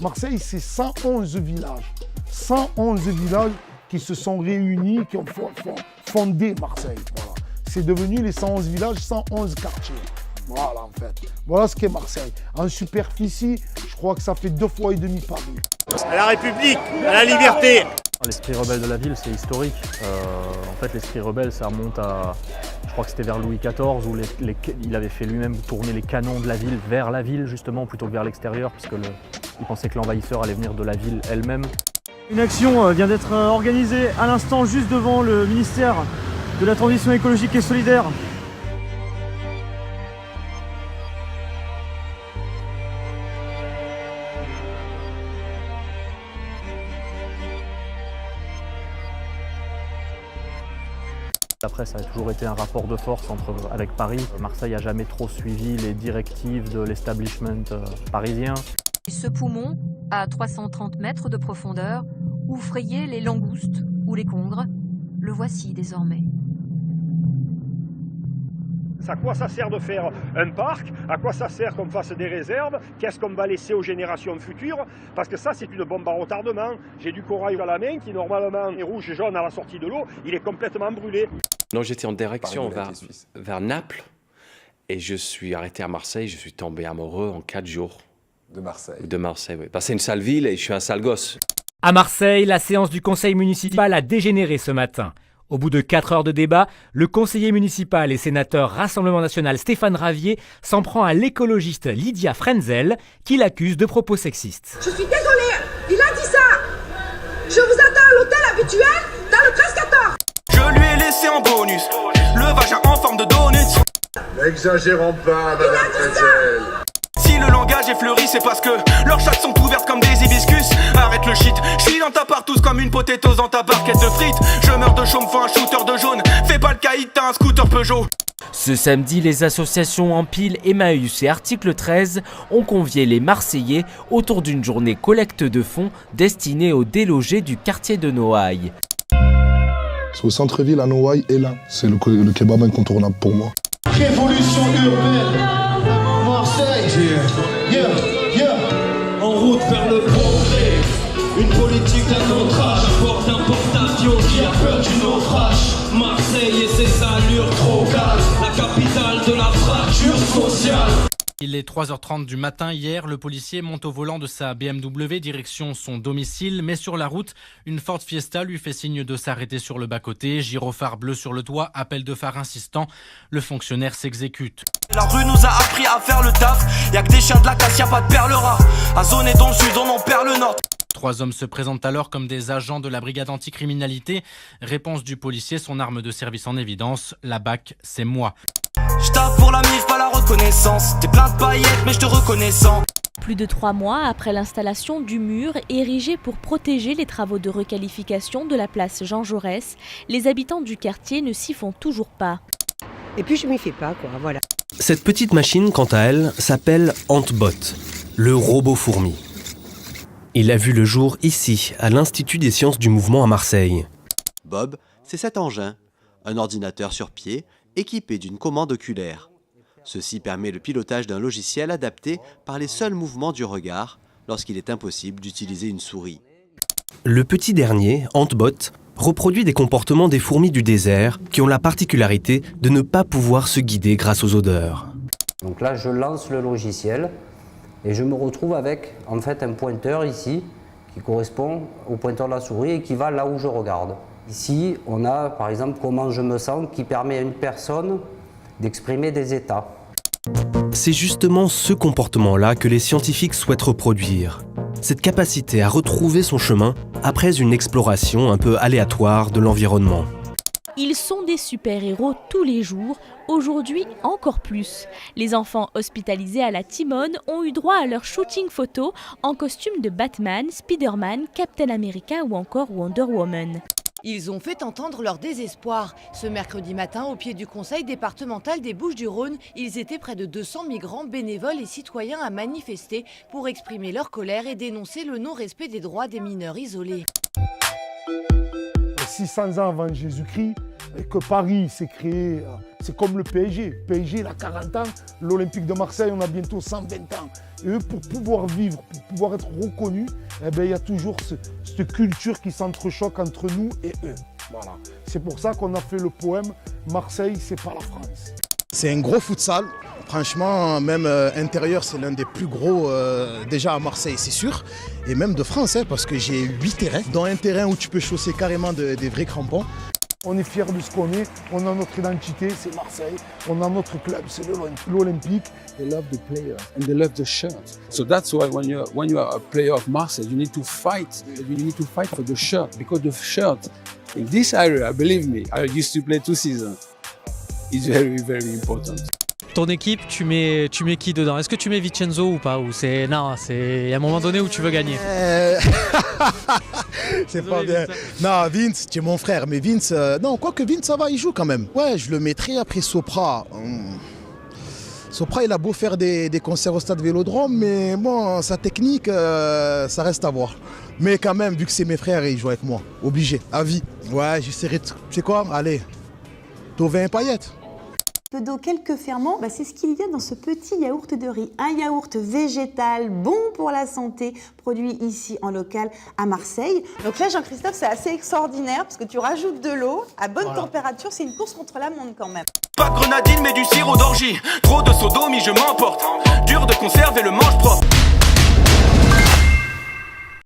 Marseille, c'est 111 villages. 111 villages qui se sont réunis, qui ont fondé Marseille. Voilà. C'est devenu les 111 villages, 111 quartiers. Voilà, en fait. Voilà ce qu'est Marseille. En superficie, je crois que ça fait 2,5 fois Paris. À la République, à la liberté. L'esprit rebelle de la ville, c'est historique. En fait, l'esprit rebelle, ça remonte à, je crois que c'était vers Louis XIV, où il avait fait lui-même tourner les canons de la ville vers la ville, justement, plutôt que vers l'extérieur, puisque il pensait que l'envahisseur allait venir de la ville elle-même. Une action vient d'être organisée à l'instant, juste devant le ministère de la Transition écologique et solidaire. Après, ça a toujours été un rapport de force avec Paris. Marseille n'a jamais trop suivi les directives de l'establishment parisien. Ce poumon, à 330 mètres de profondeur, où frayaient les langoustes ou les congres, le voici désormais. À quoi ça sert de faire un parc? À quoi ça sert qu'on fasse des réserves? Qu'est-ce qu'on va laisser aux générations futures? Parce que ça, c'est une bombe à retardement. J'ai du corail à la main qui, normalement, est rouge et jaune à la sortie de l'eau. Il est complètement brûlé. Non, j'étais en direction vers Naples et je suis arrêté à Marseille. Je suis tombé amoureux en 4 jours. De Marseille. De Marseille, oui. C'est une sale ville et je suis un sale gosse. À Marseille, la séance du conseil municipal a dégénéré ce matin. Au bout de 4 heures de débat, le conseiller municipal et sénateur Rassemblement National Stéphane Ravier s'en prend à l'écologiste Lydia Frenzel, qui l'accuse de propos sexistes. Je suis désolée, il a dit ça. Je vous attends à l'hôtel habituel dans le 13-14. Je lui ai laissé en bonus le vagin en forme de donut. N'exagérons pas, madame Frenzel. Si le langage est fleuri, c'est parce que leurs chattes sont ouvertes comme des hibiscus. Arrête le shit, je suis dans ta partouze comme une potatoes dans ta barquette de frites. Je meurs de chaud, me fais un shooter de jaune. Fais pas le caïd, t'as un scooter Peugeot. Ce samedi, les associations Empile, Emmaüs et Article 13 ont convié les Marseillais autour d'une journée collecte de fonds destinée aux délogés du quartier de Noailles. C'est au centre-ville à Noailles et là, c'est le kebab incontournable pour moi. Révolution urbaine, Marseille, en route vers le progrès. Une politique d'attentrage, à bord d'un porte-avions qui a peur du naufrage. Marseille et ses allures trop calmes, la capitale de la fracture sociale. Il est 3h30 du matin hier, le policier monte au volant de sa BMW direction son domicile, mais sur la route, une Ford Fiesta lui fait signe de s'arrêter sur le bas-côté, gyrophare bleu sur le toit, appel de phare insistant, le fonctionnaire s'exécute. La rue nous a appris à faire le taf, y'a que des chiens de la casse, y'a pas de perles rares. À zoner dans le sud, on en perd le nord. 3 hommes se présentent alors comme des agents de la brigade anticriminalité. Réponse du policier, son arme de service en évidence, la BAC, c'est moi. J'taffe pour la mif, pas la reconnaissance. T'es plein de paillettes, mais j'te reconnaissant. Plus de 3 mois après l'installation du mur érigé pour protéger les travaux de requalification de la place Jean Jaurès, les habitants du quartier ne s'y font toujours pas. Et puis je m'y fais pas, quoi, voilà. Cette petite machine, quant à elle, s'appelle Antbot, le robot fourmi. Il a vu le jour ici, à l'Institut des sciences du mouvement à Marseille. Bob, c'est cet engin, un ordinateur sur pied, équipé d'une commande oculaire. Ceci permet le pilotage d'un logiciel adapté par les seuls mouvements du regard, lorsqu'il est impossible d'utiliser une souris. Le petit dernier, Antbot, reproduit des comportements des fourmis du désert qui ont la particularité de ne pas pouvoir se guider grâce aux odeurs. Donc là, je lance le logiciel et je me retrouve avec en fait un pointeur ici qui correspond au pointeur de la souris et qui va là où je regarde. Ici, on a par exemple comment je me sens qui permet à une personne d'exprimer des états. C'est justement ce comportement-là que les scientifiques souhaitent reproduire. Cette capacité à retrouver son chemin après une exploration un peu aléatoire de l'environnement. Ils sont des super-héros tous les jours, aujourd'hui encore plus. Les enfants hospitalisés à la Timone ont eu droit à leur shooting photo en costume de Batman, Spider-Man, Captain America ou encore Wonder Woman. Ils ont fait entendre leur désespoir. Ce mercredi matin, au pied du conseil départemental des Bouches-du-Rhône, ils étaient près de 200 migrants, bénévoles et citoyens à manifester pour exprimer leur colère et dénoncer le non-respect des droits des mineurs isolés. 600 ans avant Jésus-Christ, que Paris s'est créé, c'est comme le PSG. PSG, il a 40 ans, l'Olympique de Marseille, on a bientôt 120 ans. Et eux, pour pouvoir vivre, pour pouvoir être reconnus, eh bien, il y a toujours cette culture qui s'entrechoque entre nous et eux. Voilà. C'est pour ça qu'on a fait le poème « Marseille, c'est pas la France ». C'est un gros futsal. Franchement, même intérieur, c'est l'un des plus gros déjà à Marseille, c'est sûr. Et même de France, parce que j'ai 8 terrains, dont un terrain où tu peux chausser carrément des vrais crampons. On est fiers de ce qu'on est, on a notre identité, c'est Marseille. On a notre club, c'est l'Olympique. They love the player and they love the shirt. So that's why when you are a player of Marseille, you need to fight. You need to fight for the shirt because the shirt in this area, believe me, I used to play 2 seasons. It's very, very important. Ton équipe, tu mets qui dedans? Est-ce que tu mets Vincenzo ou pas? Ou c'est non, c'est à un moment donné où tu veux gagner. C'est pas bien. Non, Vince, tu es mon frère, mais Vince, non, quoique Vince, ça va, il joue quand même. Ouais, je le mettrai après Sopra. Sopra, il a beau faire des concerts au stade Vélodrome, mais bon, sa technique, ça reste à voir. Mais quand même, vu que c'est mes frères, ils jouent avec moi. Obligé, à vie. Ouais, j'essaierai de... Tu sais quoi? Allez, Tovin et paillettes. Peu d'eau, quelques ferments, c'est ce qu'il y a dans ce petit yaourt de riz. Un yaourt végétal, bon pour la santé, produit ici en local à Marseille. Donc là, Jean-Christophe, c'est assez extraordinaire parce que tu rajoutes de l'eau à bonne température. C'est une course contre la montre quand même. Pas de grenadine mais du sirop d'orgie. Trop de sodomie, je m'emporte. Dur de conserver le manche propre.